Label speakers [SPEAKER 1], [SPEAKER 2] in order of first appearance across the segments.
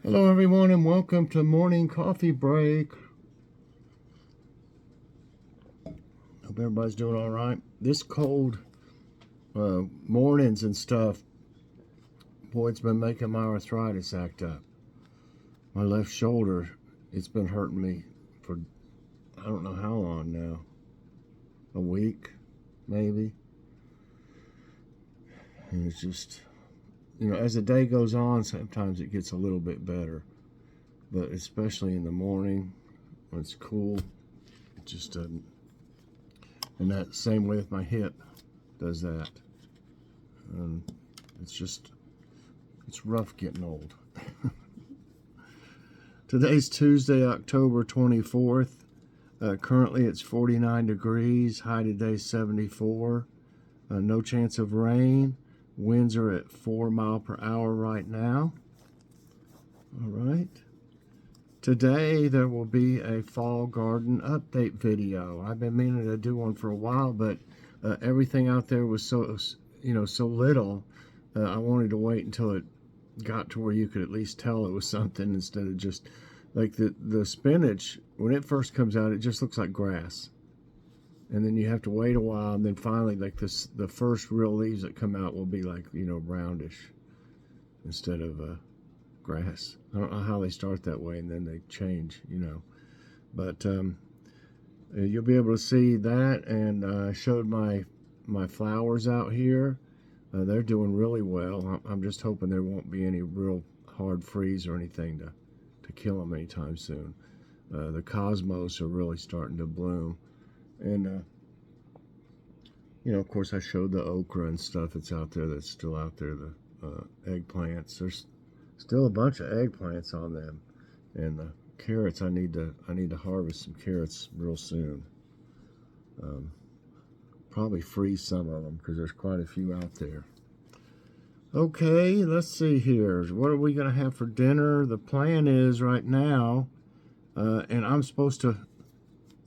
[SPEAKER 1] Hello everyone and welcome to morning coffee break. Hope everybody's doing all right. This cold mornings and stuff, boy, it's been making my arthritis act up. My left shoulder, it's been hurting me for I don't know how long now. A week, maybe. And it's just, as the day goes on, sometimes it gets a little bit better. But especially in the morning when it's cool, it just doesn't. And that same way with my hip does that. And it's rough getting old. Today's Tuesday, October 24th. Currently it's 49 degrees. High today 74. No chance of rain. Winds are at 4 miles per hour right now. All right. Today there will be a fall garden update video. I've been meaning to do one for a while, but everything out there was so little. I wanted to wait until it got to where you could at least tell it was something instead of just like the spinach. When it first comes out, it just looks like grass, and then you have to wait a while, and then finally, like the first real leaves that come out will be like roundish instead of grass. I don't know how they start that way and then they change, but you'll be able to see that. And I showed my flowers out here. They're doing really well. I'm just hoping there won't be any real hard freeze or anything to kill them anytime soon. The cosmos are really starting to bloom. And of course I showed the okra and stuff that's out there, that's still out there. The eggplants, there's still a bunch of eggplants on them. And the carrots, I need to harvest some carrots real soon. Probably freeze some of them because there's quite a few out there. Okay, let's see here. What are we going to have for dinner? The plan is right now, and I'm supposed to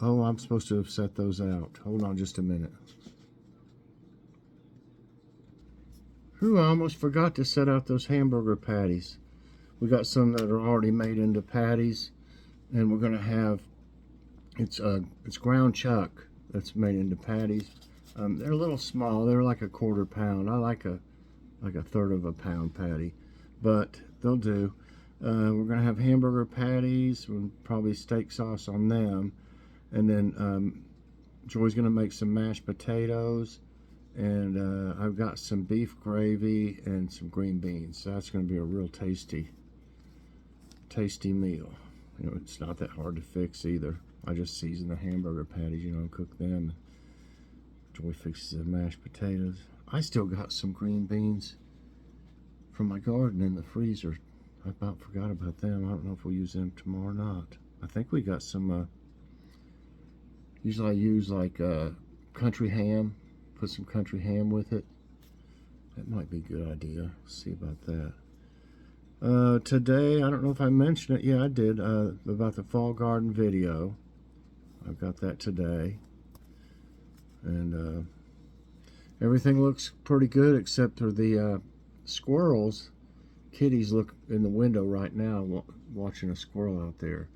[SPEAKER 1] have set those out. Hold on just a minute. Ooh, I almost forgot to set out those hamburger patties. We got some that are already made into patties, and we're going to have, it's ground chuck that's made into patties. They're a little small. They're like a quarter pound. I like a third of a pound patty, but they'll do. We're going to have hamburger patties and probably steak sauce on them. And then Joy's going to make some mashed potatoes. And I've got some beef gravy and some green beans. So that's going to be a real tasty meal. It's not that hard to fix either. I just season the hamburger patties, cook them. Joy fixes the mashed potatoes. I still got some green beans from my garden in the freezer. I about forgot about them. I don't know if we'll use them tomorrow or not. I think we got some, usually I use like country ham. Put some country ham with it. That might be a good idea. See about that. Today, I don't know if I mentioned it. Yeah, I did. About the fall garden video. I've got that today. And everything looks pretty good except for the squirrels. Kitties look in the window right now watching a squirrel out there.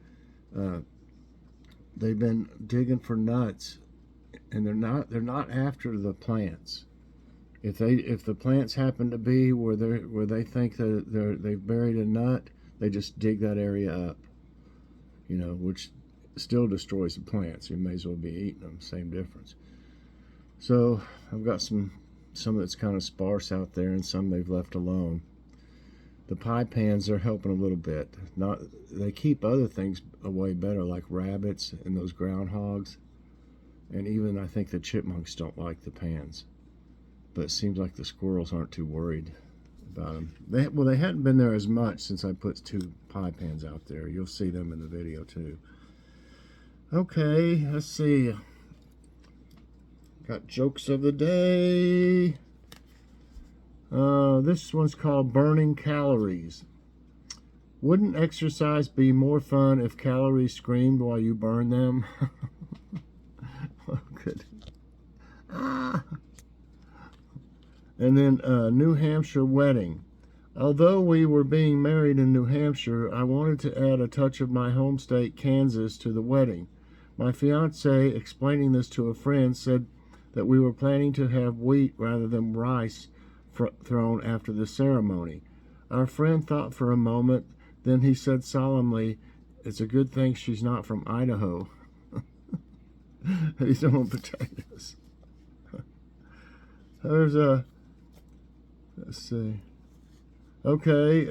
[SPEAKER 1] They've been digging for nuts, and they're not after the plants. If the plants happen to be where they think that they've buried a nut, they just dig that area up, which still destroys the plants. You may as well be eating them. Same difference. So I've got some that's kind of sparse out there, and some they've left alone. The pie pans are helping a little bit. They keep other things away better, like rabbits and those groundhogs. And even I think the chipmunks don't like the pans. But it seems like the squirrels aren't too worried about them. They hadn't been there as much since I put 2 pie pans out there. You'll see them in the video too. Okay, let's see. Got jokes of the day. This one's called Burning Calories. Wouldn't exercise be more fun if calories screamed while you burn them? Oh, good. Ah. And then New Hampshire wedding. Although we were being married in New Hampshire, I wanted to add a touch of my home state, Kansas, to the wedding. My fiance, explaining this to a friend, said that we were planning to have wheat rather than rice thrown after the ceremony. Our friend thought for a moment, then he said solemnly, "It's a good thing she's not from Idaho." He's on potatoes. There's a, let's see. Okay,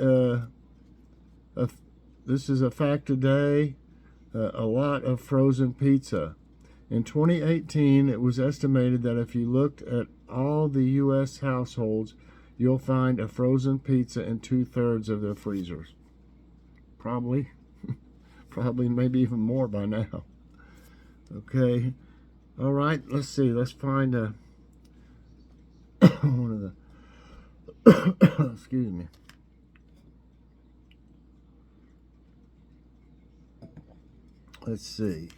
[SPEAKER 1] this is a fact today. A lot of frozen pizza. In 2018, it was estimated that if you looked at all the U.S. households, you'll find a frozen pizza in 2/3 of their freezers. Probably, maybe even more by now. Okay, all right. Let's see. Let's find one of the. Excuse me. Let's see.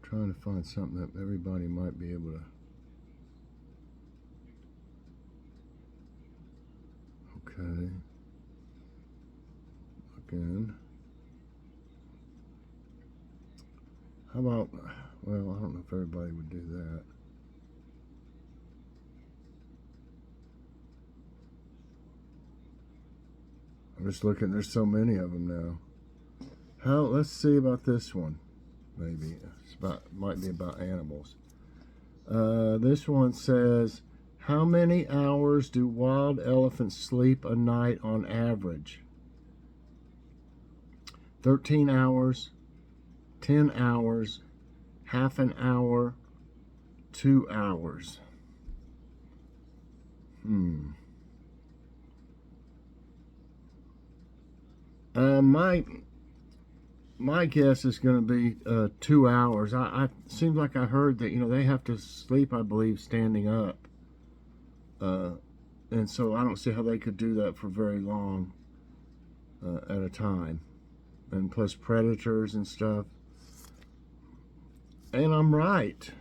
[SPEAKER 1] Trying to find something that everybody might be able to. Okay. Again. How about, well, I don't know if everybody would do that. I'm just looking, there's so many of them now. Let's see about this one. Maybe might be about animals. This one says, how many hours do wild elephants sleep a night on average? 13 hours, 10 hours, half an hour, 2 hours. My guess is going to be 2 hours. I seems like I heard that they have to sleep, I believe, standing up, and so I don't see how they could do that for very long at a time, and plus predators and stuff. And I'm right.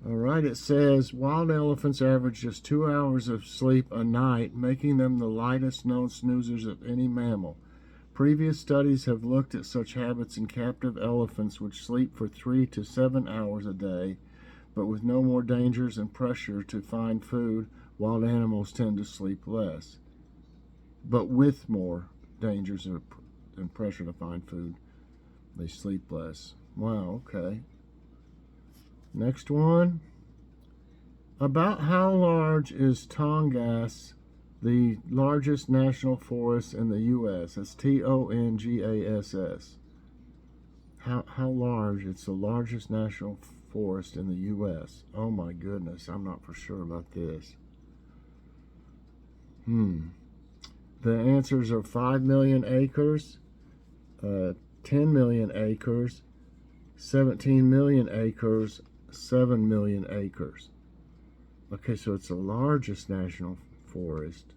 [SPEAKER 1] All right, it says wild elephants average just 2 hours of sleep a night, making them the lightest known snoozers of any mammal. Previous studies have looked at such habits in captive elephants, which sleep for 3 to 7 hours a day, but with no more dangers and pressure to find food. Wild animals tend to sleep less, but with more dangers and pressure to find food, they sleep less. Wow, okay. Next one. About how large is Tongass, the largest national forest in the U.S.? That's Tongass. How large? It's the largest national forest in the U.S. Oh my goodness, I'm not for sure about this. The answers are 5 million acres, 10 million acres, 17 million acres, 7 million acres. Okay, so it's the largest national forest.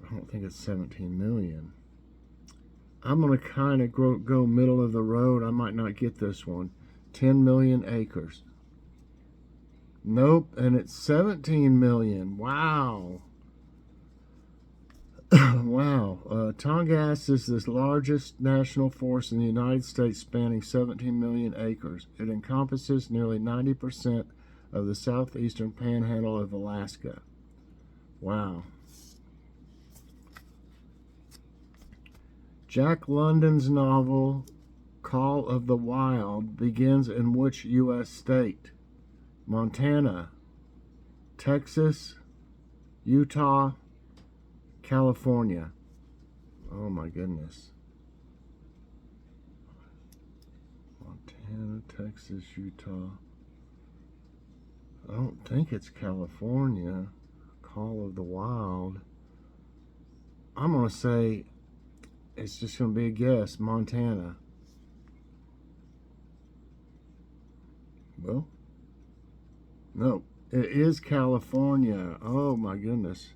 [SPEAKER 1] I don't think it's 17 million. I'm going to kind of go middle of the road. I might not get this one. 10 million acres. Nope, and it's 17 million. Wow. Wow. Tongass is the largest national forest in the United States, spanning 17 million acres. It encompasses nearly 90% of the southeastern panhandle of Alaska. Wow. Jack London's novel Call of the Wild begins in which U.S. state? Montana, Texas, Utah, California. Oh my goodness. Montana, Texas, Utah. I don't think it's California. Call of the Wild. I'm going to say it's just going to be a guess. Montana. Well, no, it is California. Oh my goodness.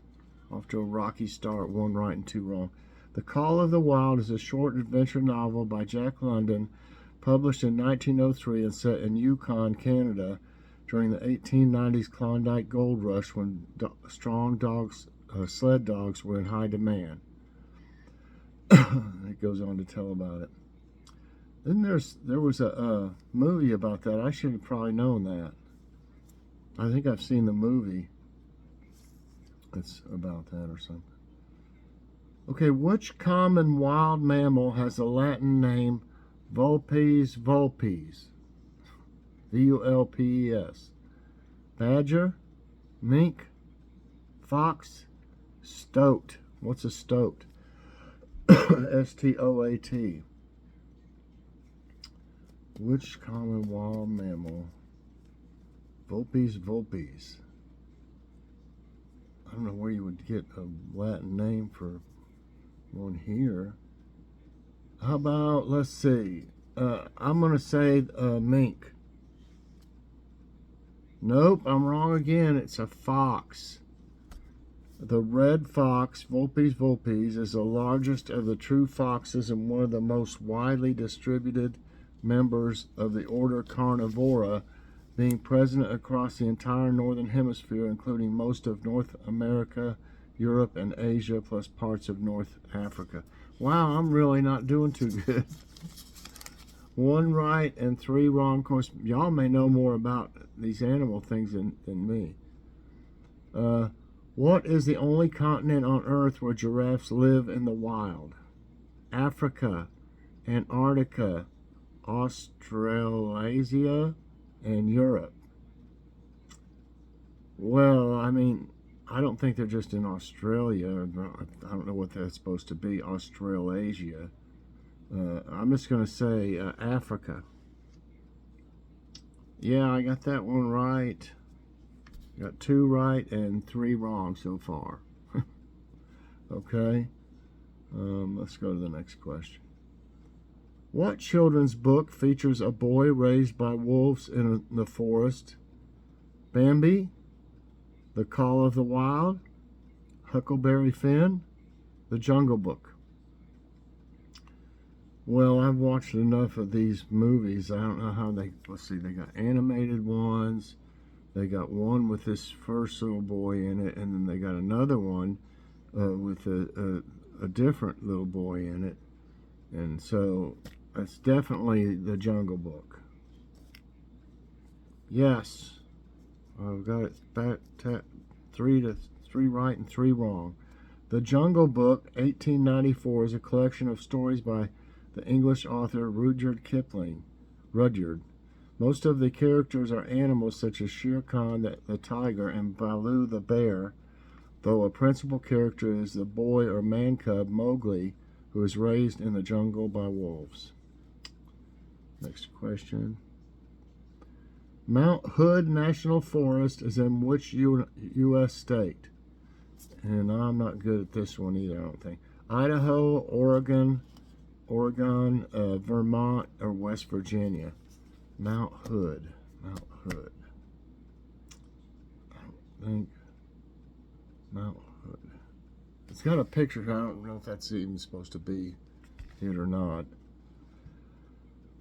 [SPEAKER 1] Off to a rocky start, 1 right and 2 wrong. The Call of the Wild is a short adventure novel by Jack London, published in 1903 and set in Yukon, Canada, during the 1890s Klondike Gold Rush when strong sled dogs were in high demand. It goes on to tell about it. Then there was a movie about that. I should have probably known that. I think I've seen the movie. It's about that or something. Okay, which common wild mammal has a Latin name Vulpes vulpes? Vulpes. Badger, mink, fox, stoat. What's a stoat? S-T-O-A-T. Which common wild mammal? Vulpes vulpes. I don't know where you would get a Latin name for one here. How about, let's see, I'm going to say mink. Nope, I'm wrong again. It's a fox. The red fox, Vulpes vulpes, is the largest of the true foxes and one of the most widely distributed members of the order Carnivora, being present across the entire northern hemisphere, including most of North America, Europe, and Asia, plus parts of North Africa. Wow, I'm really not doing too good. 1 right and 3 wrong. Of course, y'all may know more about these animal things than me. What is the only continent on Earth where giraffes live in the wild? Africa, Antarctica, Australasia, and Europe. Well, I mean, I don't think they're just in Australia. I don't know what that's supposed to be, Australasia. I'm just going to say Africa. Yeah, I got that one right. Got 2 right and 3 wrong so far. Okay. Let's go to the next question. What children's book features a boy raised by wolves in the forest? Bambi, The Call of the Wild, Huckleberry Finn, The Jungle Book. Well, I've watched enough of these movies. I don't know how let's see, they got animated ones. They got one with this first little boy in it, and then they got another one with a different little boy in it. And so it's definitely The Jungle Book. Yes, I've got it back 3 right and 3 wrong. The Jungle Book, 1894, is a collection of stories by the English author Rudyard Kipling. Most of the characters are animals such as Shere Khan the tiger and Baloo the bear, though a principal character is the boy or man cub Mowgli, who is raised in the jungle by wolves. Next question. Mount Hood National Forest is in which U.S. state? And I'm not good at this one either, I don't think. Idaho, Oregon, Vermont, or West Virginia? Mount Hood. I don't think. Mount Hood. It's got a picture. I don't know if that's even supposed to be it or not.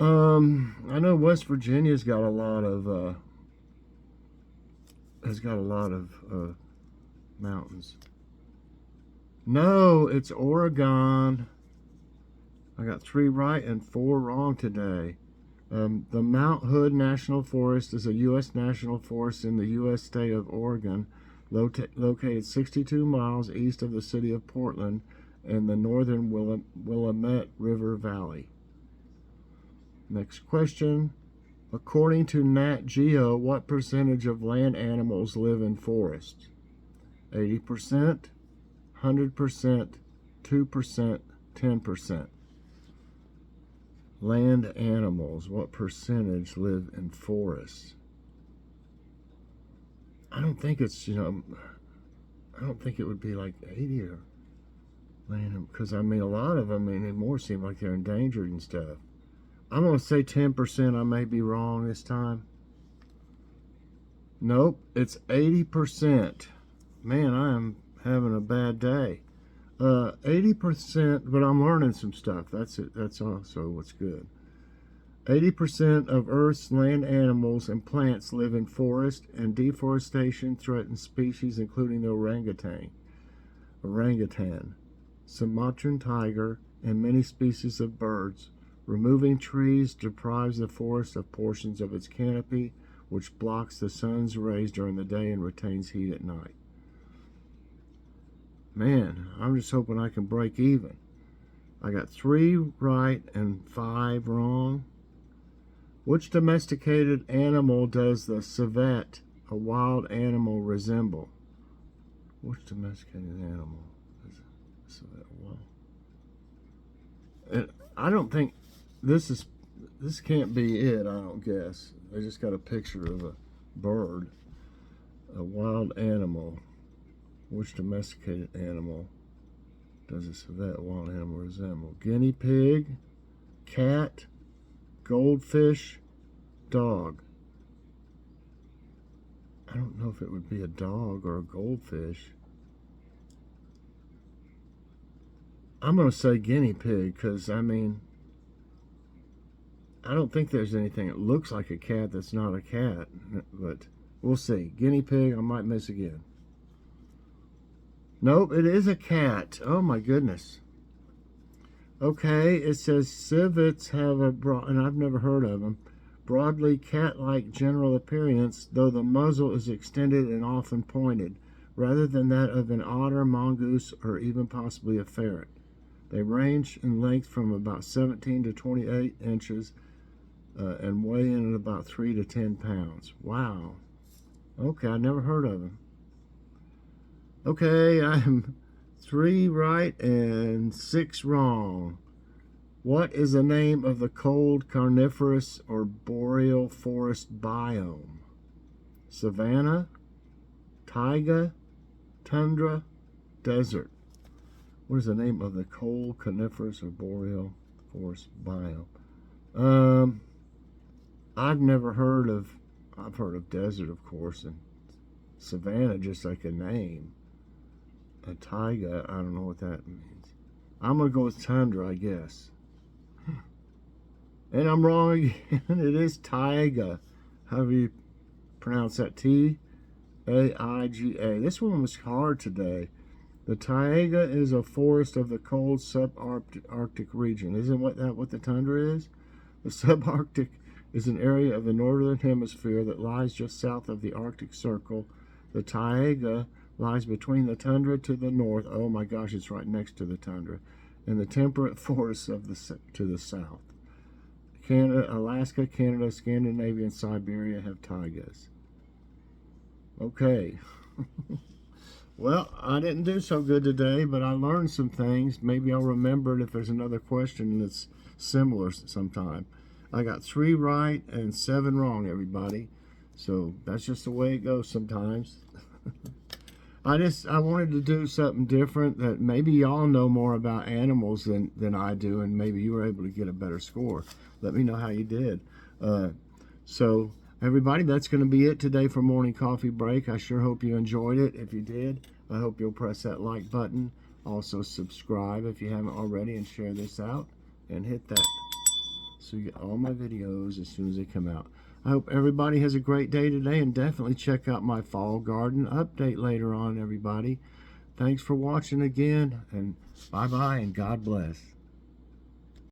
[SPEAKER 1] I know West Virginia's got a lot of mountains. No, it's Oregon. I got 3 right and 4 wrong today. The Mount Hood National Forest is a U.S. national forest in the U.S. state of Oregon, located 62 miles east of the city of Portland in the northern Willamette River Valley. Next question. According to Nat Geo, what percentage of land animals live in forests? 80%, 100%, 2%, 10%. Land animals, what percentage live in forests? I don't think it's, I don't think it would be like 80 or land, because I mean a lot of them, they more seem like they're endangered and stuff. I'm going to say 10%. I may be wrong this time. Nope, it's 80%. Man, I am having a bad day. 80%, but I'm learning some stuff. That's it. That's also what's good. 80% of Earth's land animals and plants live in forest, and deforestation threatens species including the orangutan, Sumatran tiger, and many species of birds. Removing trees deprives the forest of portions of its canopy, which blocks the sun's rays during the day and retains heat at night. Man, I'm just hoping I can break even. I got 3 right and 5 wrong. Which domesticated animal does the civet, a wild animal, resemble? Which domesticated animal is a civet? Well, and I don't think this can't be it. I don't guess. They just got a picture of a bird, a wild animal. Which domesticated animal does a civet, wild animal, resemble? Guinea pig, cat, goldfish, dog. I don't know if it would be a dog or a goldfish. I'm going to say guinea pig because, I mean, I don't think there's anything that looks like a cat that's not a cat, but we'll see. Guinea pig, I might miss again. Nope, it is a cat. Oh my goodness. Okay, it says civets have a broad, and I've never heard of them, broadly cat-like general appearance, though the muzzle is extended and often pointed, rather than that of an otter, mongoose, or even possibly a ferret. They range in length from about 17 to 28 inches and weigh in at about 3 to 10 pounds. Wow. Okay, I never heard of them. Okay, I'm 3 right and 6 wrong. What is the name of the cold coniferous or boreal forest biome? Savanna, taiga, tundra, desert. What is the name of the cold coniferous or boreal forest biome? I've heard of desert, of course, and savanna just like a name. A taiga, I don't know what that means. I'm going to go with tundra, I guess. And I'm wrong again. It is taiga. How do you pronounce that? T-A-I-G-A. This one was hard today. The taiga is a forest of the cold subarctic region. Isn't that what the tundra is? The subarctic is an area of the northern hemisphere that lies just south of the Arctic Circle. The taiga lies between the tundra to the north. Oh my gosh, it's right next to the tundra. And the temperate forests to the south. Canada, Alaska, Canada, Scandinavia, and Siberia have taigas. Okay. Well, I didn't do so good today, but I learned some things. Maybe I'll remember it if there's another question that's similar sometime. I got 3 right and 7 wrong, everybody. So that's just the way it goes sometimes. I wanted to do something different that maybe y'all know more about animals than I do, and maybe you were able to get a better score. Let me know how you did. So everybody, that's going to be it today for Morning Coffee Break. I sure hope you enjoyed it. If you did, I hope you'll press that like button. Also subscribe if you haven't already, and share this out, and hit that so you get all my videos as soon as they come out. I hope everybody has a great day today, and definitely check out my fall garden update later on, everybody. Thanks for watching again, and bye-bye, and God bless.